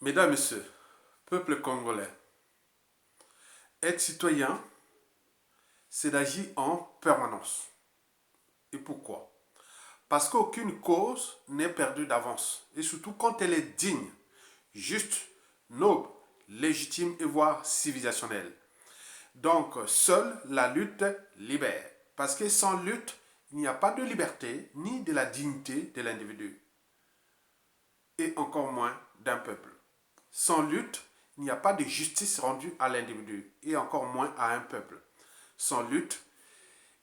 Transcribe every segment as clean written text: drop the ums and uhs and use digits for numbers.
Mesdames, Messieurs, peuple congolais, être citoyen, c'est d'agir en permanence. Et pourquoi? Parce qu'aucune cause n'est perdue d'avance. Et surtout quand elle est digne, juste, noble, légitime et voire civilisationnelle. Donc, seule la lutte libère. Parce que sans lutte, il n'y a pas de liberté ni de la dignité de l'individu. Et encore moins d'un peuple. Sans lutte, il n'y a pas de justice rendue à l'individu et encore moins à un peuple. Sans lutte,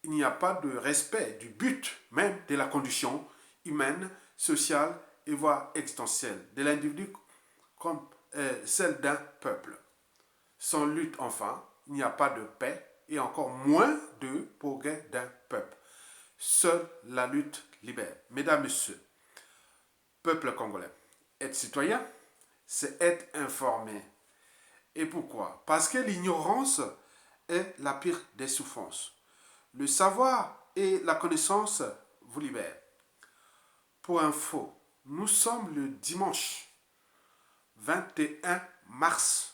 il n'y a pas de respect du but même de la condition humaine, sociale et voire existentielle de l'individu comme celle d'un peuple. Sans lutte, enfin, il n'y a pas de paix et encore moins de progrès d'un peuple. Seule la lutte libère. Mesdames, Messieurs, peuple congolais, être citoyen, c'est être informé. Et pourquoi? Parce que l'ignorance est la pire des souffrances. Le savoir et la connaissance vous libèrent. Pour info, nous sommes le dimanche 21 mars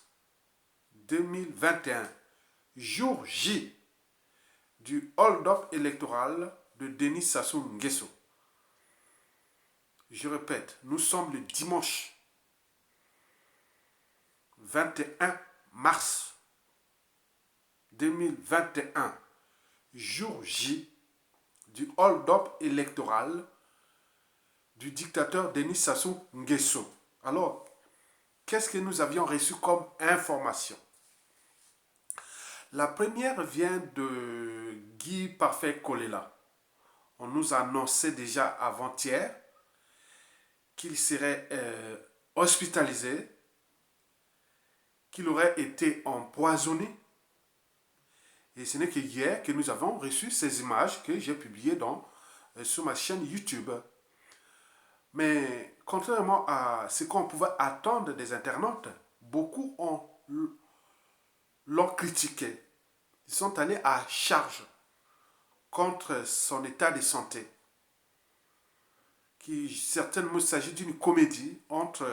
2021, jour J du hold-up électoral de Denis Sassou Nguesso. Je répète, nous sommes le dimanche 21 mars 2021, jour J du hold-up électoral du dictateur Denis Sassou Nguesso. Alors, qu'est-ce que nous avions reçu comme information? La première vient de Guy Parfait Kolela. On nous a annoncé déjà avant-hier qu'il serait hospitalisé, qu'il aurait été empoisonné. Et ce n'est que hier que nous avons reçu ces images que j'ai publiées sur ma chaîne YouTube. Mais contrairement à ce qu'on pouvait attendre des internautes, beaucoup l'ont critiqué. Ils sont allés à charge contre son état de santé. Qui certainement s'agit d'une comédie entre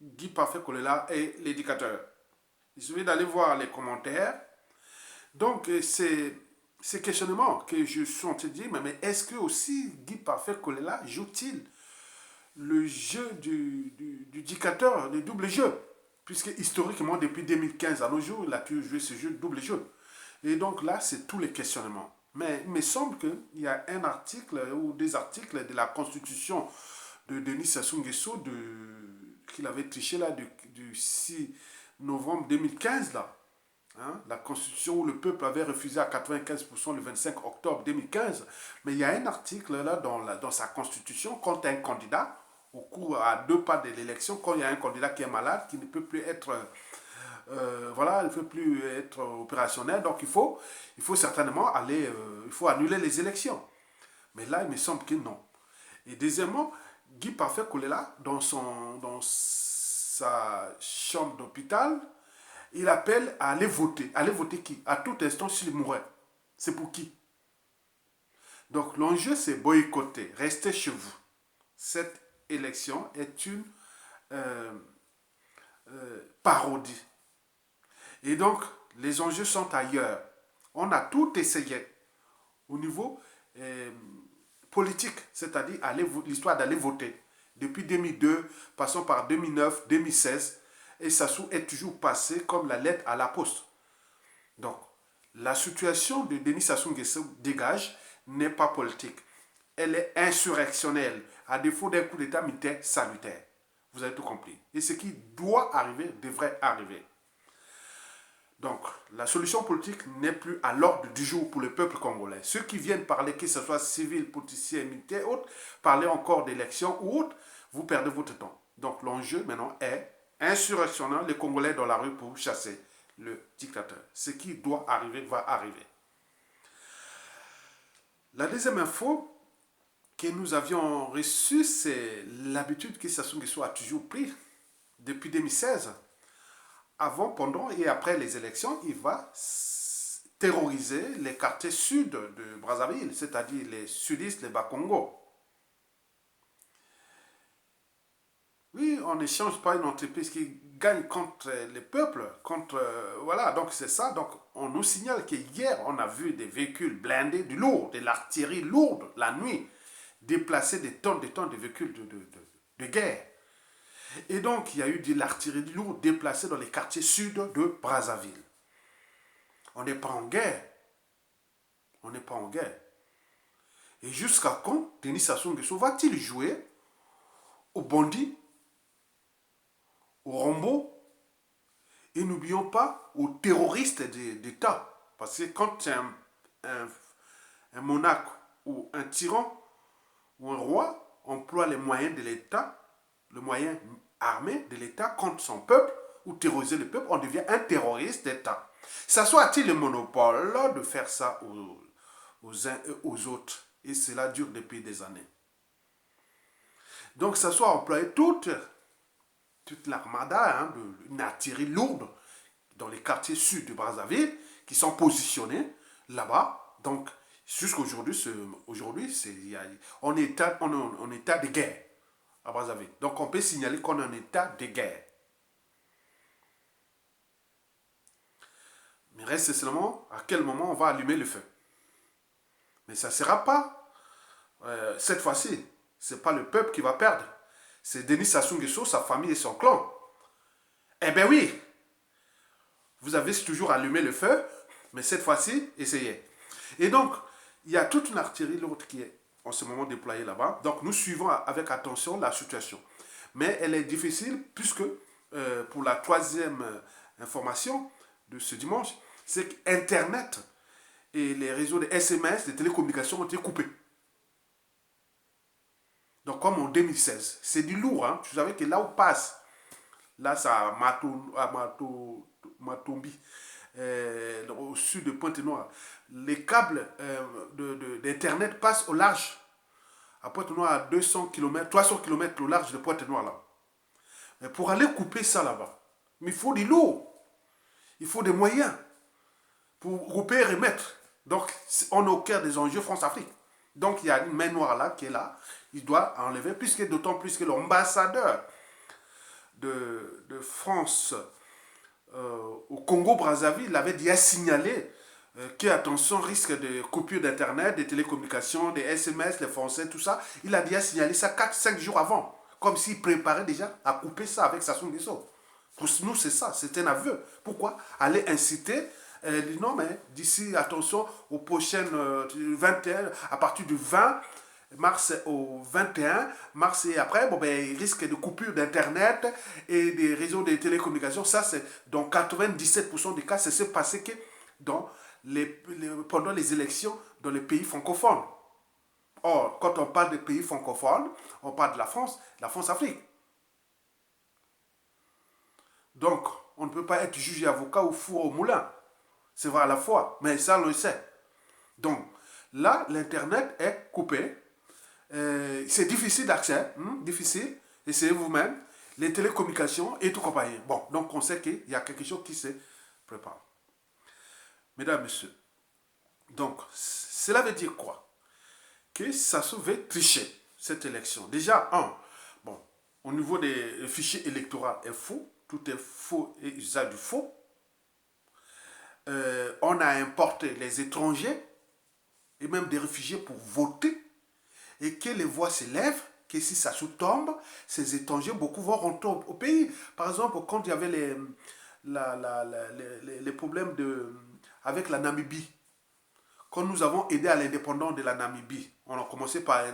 Guy Parfait Kolela et l'éducateur. Il suffit d'aller voir les commentaires. Donc, ces questionnements que je suis en train de dire, mais est-ce que aussi Guy Parfait Kolela joue-t-il le jeu du dictateur, le double jeu? Puisque historiquement, depuis 2015 à nos jours, il a pu jouer ce jeu de double jeu. Et donc là, c'est tous les questionnements. Mais il me semble qu'il y a un article ou des articles de la Constitution de Denis Sassou Nguesso qu'il avait triché là du 6 novembre 2015 là. Hein, la Constitution où le peuple avait refusé à 95% le 25 octobre 2015. Mais il y a un article là dans sa Constitution quand un candidat, au cours à 2 pas de l'élection, quand il y a un candidat qui est malade, qui ne peut plus être voilà, il ne peut plus être opérationnel, donc il faut certainement aller, il faut annuler les élections. Mais là, il me semble que non. Et deuxièmement, Guy Parfait Kolela, dans sa chambre d'hôpital, il appelle à aller voter. Aller voter qui? À tout instant s'il mourrait. C'est pour qui? Donc l'enjeu, c'est boycotter, rester chez vous. Cette élection est une parodie. Et donc, les enjeux sont ailleurs. On a tout essayé au niveau politique, c'est-à-dire l'histoire d'aller voter. Depuis 2002, passons par 2009, 2016, et Sassou est toujours passé comme la lettre à la poste. Donc, la situation de Denis Sassou Nguesso dégage n'est pas politique. Elle est insurrectionnelle, à défaut d'un coup d'État militaire salutaire. Vous avez tout compris. Et ce qui doit arriver devrait arriver. Donc, la solution politique n'est plus à l'ordre du jour pour le peuple congolais. Ceux qui viennent parler, que ce soit civil, politicien, militaire, autres, parler encore d'élections ou autres, vous perdez votre temps. Donc, l'enjeu maintenant est insurrectionnel, les Congolais dans la rue pour chasser le dictateur. Ce qui doit arriver va arriver. La deuxième info que nous avions reçue, c'est l'habitude que Sassou Nguesso a toujours pris depuis 2016. Avant, pendant et après les élections, il va terroriser les quartiers sud de Brazzaville, c'est-à-dire les sudistes, les Bakongo. Oui, on n'échange pas une entreprise qui gagne contre les peuples, contre... voilà, donc c'est ça. Donc on nous signale qu'hier, on a vu des véhicules blindés, du lourd, de l'artillerie lourde, la nuit, déplacer des tonnes de véhicules de guerre. Et donc, il y a eu de l'artillerie lourde déplacée dans les quartiers sud de Brazzaville. On n'est pas en guerre. On n'est pas en guerre. Et jusqu'à quand Denis Sassou Nguesso va-t-il jouer aux bandits, aux Rambo, et n'oublions pas aux terroristes d'État. Parce que quand un monarque ou un tyran ou un roi emploie les moyens de l'État, le moyen armé de l'État contre son peuple, ou terroriser le peuple, on devient un terroriste d'État. Sassou a-t-il le monopole de faire ça aux uns et aux autres? Et cela dure depuis des années. Donc Sassou a employé toute l'armada, une artillerie lourde dans les quartiers sud de Brazzaville qui sont positionnés là-bas. Donc jusqu'à aujourd'hui, on est en état de guerre à Brazzaville. Donc on peut signaler qu'on est en état de guerre. Mais reste seulement à quel moment on va allumer le feu. Mais ça ne sera pas, cette fois-ci, ce n'est pas le peuple qui va perdre. C'est Denis Sassou Nguesso, sa famille et son clan. Eh bien oui, vous avez toujours allumé le feu, mais cette fois-ci, essayez. Et donc, il y a toute une artillerie lourde qui est en ce moment déployée là-bas. Donc, nous suivons avec attention la situation. Mais elle est difficile puisque, pour la troisième information de ce dimanche, c'est qu'Internet et les réseaux de SMS, de télécommunications ont été coupés. Donc, comme en 2016, c'est du lourd. Hein? Tu savais que là où passe, là, ça à Matombi, au sud de Pointe-Noire, les câbles d'Internet passent au large. À Pointe-Noire, à 200 km, 300 km au large de Pointe-Noire, là. Mais pour aller couper ça là-bas, il faut du lourd. Il faut des moyens pour couper et remettre. Donc, on est au cœur des enjeux France-Afrique. Donc, il y a une main noire là qui est là. Il doit enlever, puisque d'autant plus que l'ambassadeur de France au Congo-Brazzaville avait déjà signalé que, attention, risque de coupure d'Internet, des télécommunications, des SMS, les Français, tout ça. Il a déjà signalé ça 4-5 jours avant. Comme s'il préparait déjà à couper ça avec Sassou Nguesso. Pour nous, c'est ça, c'est un aveu. Pourquoi aller inciter non, mais d'ici, attention, aux prochaines 21, à partir du 20 mars au 21 mars et après, bon, ben, il risque de coupure d'Internet et des réseaux de télécommunications. Ça, c'est dans 97% des cas, c'est ce passé que pendant les élections dans les pays francophones. Or, quand on parle des pays francophones, on parle de la France-Afrique. Donc, on ne peut pas être juge avocat ou four au moulin. C'est vrai à la fois, mais ça, on le sait. Donc, là, l'Internet est coupé. C'est difficile d'accès, difficile. Essayez vous-même. Les télécommunications et tout compagnie. Bon, donc on sait qu'il y a quelque chose qui se prépare. Mesdames, Messieurs, donc, cela veut dire quoi? Que Sassou veut tricher cette élection. Déjà, bon, au niveau des fichiers électoraux est faux. Tout est faux et usage du faux. On a importé les étrangers et même des réfugiés pour voter et que les voix s'élèvent, que si ça tombe, ces étrangers, beaucoup vont rentrer au pays. Par exemple, quand il y avait les problèmes avec la Namibie, quand nous avons aidé à l'indépendance de la Namibie, on a commencé par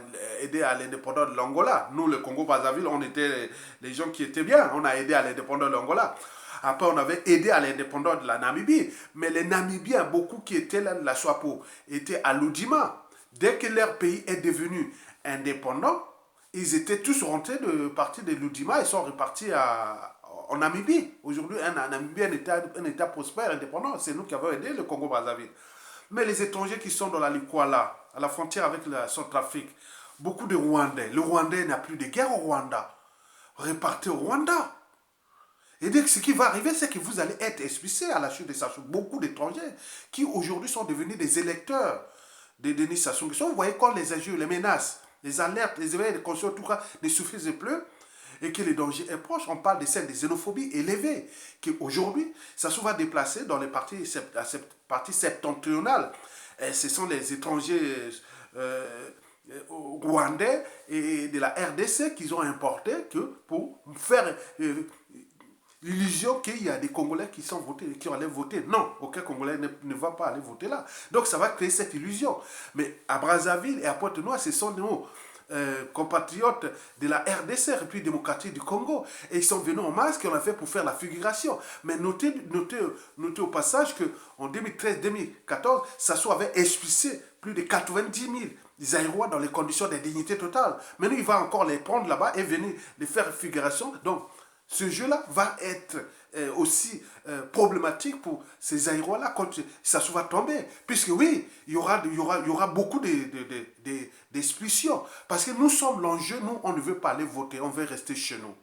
aider à l'indépendance de l'Angola. Nous, le Congo-Brazzaville, on était les gens qui étaient bien. On a aidé à l'indépendance de l'Angola. Après, on avait aidé à l'indépendance de la Namibie. Mais les Namibiens, beaucoup qui étaient là de la SWAPO, étaient à l'Oudima. Dès que leur pays est devenu indépendant, ils étaient tous rentrés de partir de l'Oudima et sont repartis en Namibie. Aujourd'hui, Namibie est un État prospère, indépendant. C'est nous qui avons aidé le Congo-Brazzaville. Mais les étrangers qui sont dans la Likwala, à la frontière avec la Centrafrique, beaucoup de Rwandais. Le Rwandais n'a plus de guerre au Rwanda. Repartez au Rwanda. Et donc, ce qui va arriver, c'est que vous allez être expulsés à la chute de Sassou. Beaucoup d'étrangers qui aujourd'hui sont devenus des électeurs de Denis Sassou Nguesso. Vous voyez quand les injures, les menaces, les alertes, les éveils de conscience, tout ça ne suffisent plus. et que le danger est proche, on parle de celle des xénophobies élevées, qui aujourd'hui, ça se va déplacer dans les parties septentrionales. Et ce sont les étrangers rwandais et de la RDC qu'ils ont importé pour faire l'illusion qu'il y a des Congolais qui sont votés, qui allaient voter. Non, aucun Congolais ne va pas aller voter là. Donc ça va créer cette illusion. Mais à Brazzaville et à Pointe-Noire, ce sont nos compatriotes de la RDC, République démocratique du Congo. Et ils sont venus en masse qu'on a fait pour faire la figuration. Mais notez au passage qu'en 2013-2014, Sassou avait expulsé plus de 90 000 Zaïrois dans les conditions d'indignité totale. Maintenant, il va encore les prendre là-bas et venir les faire figuration. Donc, ce jeu-là va être aussi problématique pour ces Zaïrois-là quand ça va tomber. Puisque oui, il y aura beaucoup d'expulsions. Parce que nous sommes l'enjeu, nous, on ne veut pas aller voter, on veut rester chez nous.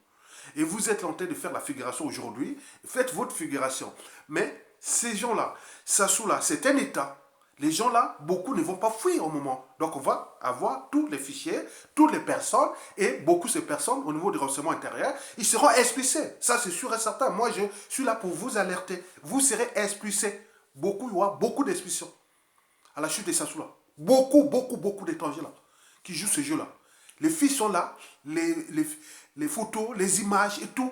Et vous êtes en train de faire la figuration aujourd'hui, faites votre figuration. Mais ces gens-là, Sassou-là, c'est un État. Les gens là, beaucoup ne vont pas fuir au moment. Donc on va avoir tous les fichiers, toutes les personnes, et beaucoup de ces personnes, au niveau du renseignement intérieur, ils seront expulsés. Ça c'est sûr et certain. Moi je suis là pour vous alerter. Vous serez expulsés. Il y aura beaucoup d'expulsions à la chute de Sassou là. Beaucoup d'étrangers là, qui jouent ce jeu-là. Les filles sont là, les photos, les images et tout.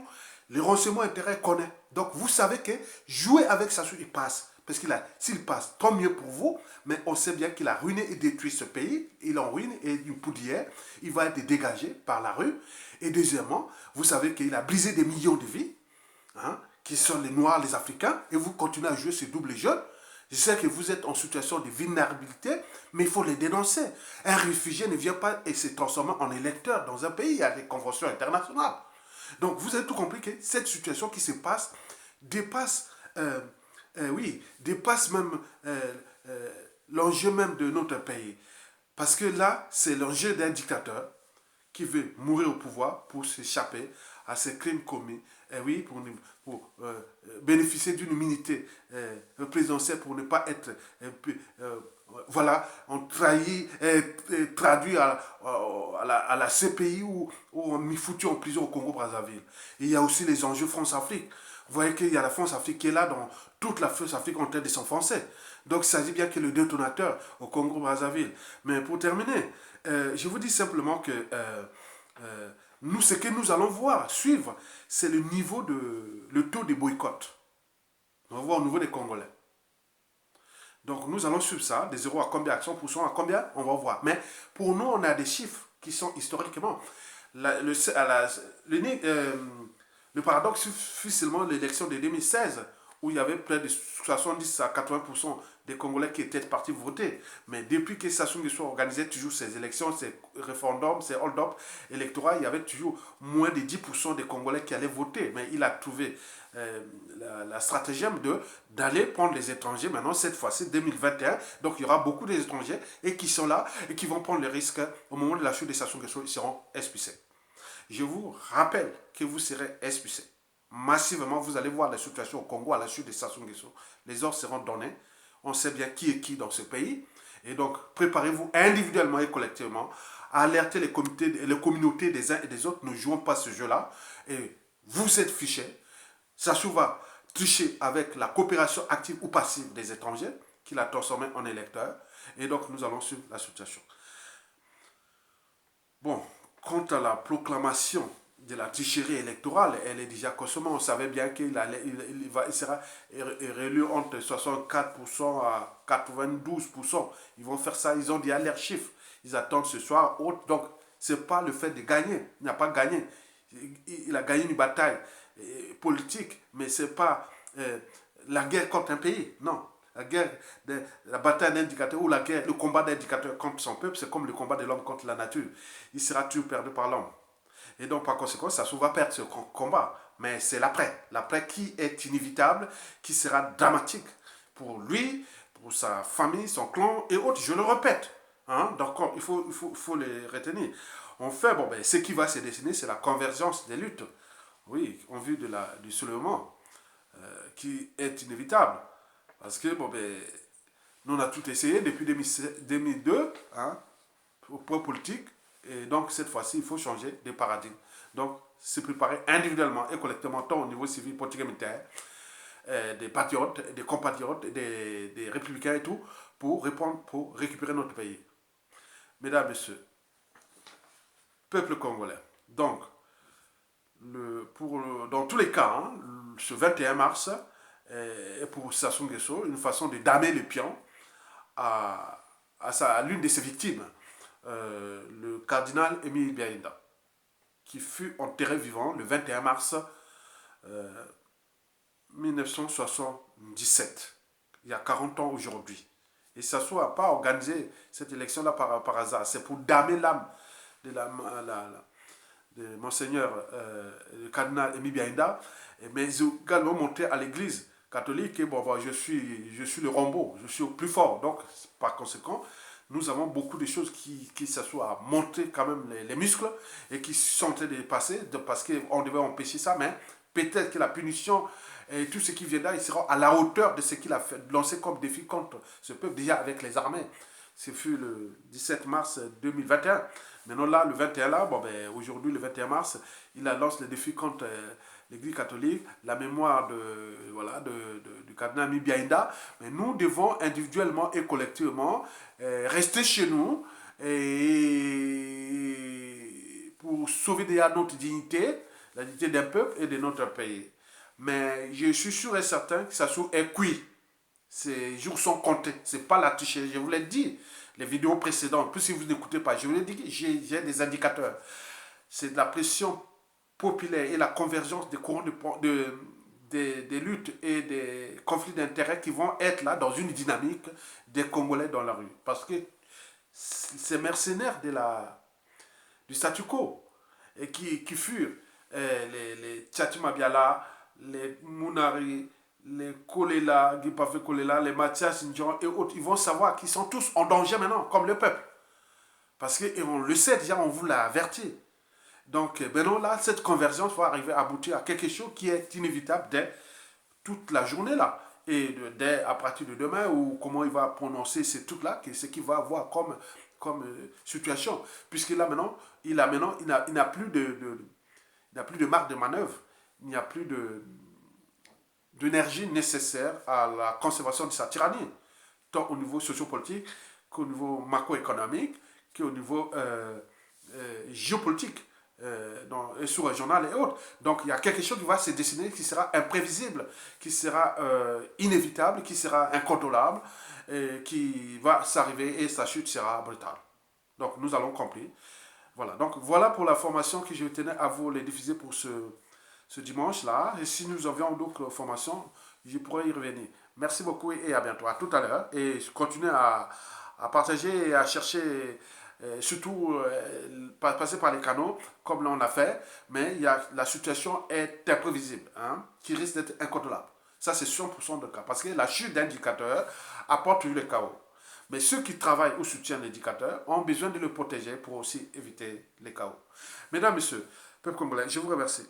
Les renseignements intérieurs connaissent. Donc vous savez que jouer avec Sassou, il passe. Parce qu'il s'il passe, tant mieux pour vous, mais on sait bien qu'il a ruiné et détruit ce pays. Il en ruine et une poudrière. Il va être dégagé par la rue. Et deuxièmement, vous savez qu'il a brisé des millions de vies, hein, qui sont les Noirs, les Africains, et vous continuez à jouer ce double jeu. Je sais que vous êtes en situation de vulnérabilité, mais il faut les dénoncer. Un réfugié ne vient pas et se transformer en électeur dans un pays. Il y a des conventions internationales. Donc vous avez tout compris que cette situation qui se passe dépasse... dépasse même l'enjeu même de notre pays. Parce que là, c'est l'enjeu d'un dictateur qui veut mourir au pouvoir pour s'échapper à ses crimes commis. Et oui, pour bénéficier d'une immunité présidentielle pour ne pas être... voilà, on trahit, traduit à la CPI ou on mis foutu en prison au Congo-Brazzaville. Il y a aussi les enjeux France-Afrique. Vous voyez qu'il y a la France-Afrique qui est là dans toute la France-Afrique en train de s'enfoncer. Donc il s'agit bien que le détonateur au Congo-Brazzaville. Mais pour terminer, je vous dis simplement que nous, ce que nous allons voir, suivre, c'est le taux de boycott. On va voir au niveau des Congolais. Donc nous allons suivre ça, de 0 à combien, à 100%, à combien, on va voir. Mais pour nous, on a des chiffres qui sont historiquement... Le paradoxe fut seulement l'élection de 2016, où il y avait près de 70 à 80% des Congolais qui étaient partis voter. Mais depuis que Sassou Nguesso organisait toujours ces élections, ces référendums, ces hold-up électoraux, il y avait toujours moins de 10% des Congolais qui allaient voter. Mais il a trouvé la stratagème d'aller prendre les étrangers. Maintenant, cette fois-ci, 2021, donc il y aura beaucoup d'étrangers et qui sont là et qui vont prendre le risque au moment de la chute de Sassou Nguesso, ils seront expulsés. Je vous rappelle que vous serez expulsés. Massivement, vous allez voir la situation au Congo à la chute de Sassou Nguesso. Les ordres seront donnés. On sait bien qui est qui dans ce pays. Et donc, préparez-vous individuellement et collectivement à alerter les communautés des uns et des autres. Ne jouons pas ce jeu-là. Et vous êtes fichés. Sassou va tricher avec la coopération active ou passive des étrangers qu'il a transformé en électeurs. Et donc, nous allons suivre la situation. Bon. Quant à la proclamation de la tricherie électorale, elle est déjà consommée. On savait bien qu'il sera réélu entre 64% à 92%. Ils vont faire ça, ils ont déjà leurs chiffres. Ils attendent ce soir. Donc, ce n'est pas le fait de gagner. Il n'a pas gagné. Il a gagné une bataille politique, mais ce n'est pas la guerre contre un pays. Non. La bataille d'un dictateur ou le combat d'un dictateur contre son peuple, c'est comme le combat de l'homme contre la nature. Il sera toujours perdu par l'homme. Et donc, par conséquent, Sassou va perdre ce combat. Mais c'est l'après. L'après qui est inévitable, qui sera dramatique pour lui, pour sa famille, son clan et autres. Je le répète. Hein? Donc, il faut les retenir. En fait, ce qui va se dessiner, c'est la convergence des luttes. Oui, en vue du soulèvement, qui est inévitable. Parce que, nous on a tout essayé depuis 2002, hein, au point politique. Et donc, cette fois-ci, il faut changer de paradigme. Donc, se préparer individuellement et collectivement, tant au niveau civil, politique et militaire, des patriotes, des compatriotes, des républicains et tout, pour répondre, pour récupérer notre pays. Mesdames, Messieurs, peuple congolais. Donc, dans tous les cas, hein, ce 21 mars est pour Sassou Nguesso une façon de damer le pion à l'une de ses victimes, le cardinal Émile Biaïda, qui fut enterré vivant le 21 mars 1977, il y a 40 ans aujourd'hui. Et Sassou n'a pas organisé cette élection-là par hasard, c'est pour damer l'âme de Monseigneur le cardinal Émile Biaïda, mais également montré à l'église catholique, et bon, je suis le Rambo, je suis au plus fort. Donc, par conséquent, nous avons beaucoup de choses qui s'assoient à monter quand même les muscles et qui sont en train de passer parce qu'on devait empêcher ça, mais peut-être que la punition et tout ce qui viendra, il sera à la hauteur de ce qu'il a fait, lancé comme défi contre ce peuple, déjà avec les armées. Ce fut le 17 mars 2021. Maintenant là, le 21 là, bon ben aujourd'hui le 21 mars, il lance le défi contre l'Église catholique, la mémoire du cardinal Biaïda. Mais nous devons individuellement et collectivement rester chez nous et pour sauver déjà notre dignité, la dignité d'un peuple et de notre pays. Mais je suis sûr et certain que ça est cuit. Ces jours sont comptés. C'est pas la tricherie. Je vous l'ai dit, les vidéos précédentes, plus si vous n'écoutez pas, je vous l'ai dit, j'ai des indicateurs. C'est de la pression populaire et la convergence des courants des luttes et des conflits d'intérêts qui vont être là dans une dynamique des Congolais dans la rue. Parce que ces mercenaires du statu quo et qui furent les Tchatchima Biala, les Mounari, les Kolela, Guipafe Kolela, les Mathias Ndjon et autres, ils vont savoir qu'ils sont tous en danger maintenant, comme le peuple. Parce qu'on le sait déjà, on vous l'a averti. Donc maintenant là, cette convergence va arriver à aboutir à quelque chose qui est inévitable dès toute la journée là. Et dès à partir de demain, ou comment il va prononcer ces trucs-là, ce qu'il va avoir comme situation. Puisque là maintenant, il n'a plus de marge de manœuvre. Il n'y a plus d'énergie nécessaire à la conservation de sa tyrannie, tant au niveau sociopolitique qu'au niveau macroéconomique, qu'au niveau géopolitique, et sous-régional et autres. Donc il y a quelque chose qui va se dessiner qui sera imprévisible, qui sera inévitable, qui sera incontrôlable, qui va s'arriver et sa chute sera brutale. Donc nous allons compris. Voilà, donc voilà pour la formation que je tenais à vous les diffuser pour ce dimanche-là. Et si nous avions d'autres formations, je pourrais y revenir. Merci beaucoup et à bientôt. À tout à l'heure. Et continuez à partager et à chercher, surtout passer par les canaux, comme l'on a fait. Mais la situation est imprévisible, hein, qui risque d'être incontrôlable. Ça, c'est 100% de cas. Parce que la chute d'indicateurs apporte le chaos. Mais ceux qui travaillent ou soutiennent l'indicateur ont besoin de le protéger pour aussi éviter les chaos. Mesdames, Messieurs, peuple congolais, je vous remercie.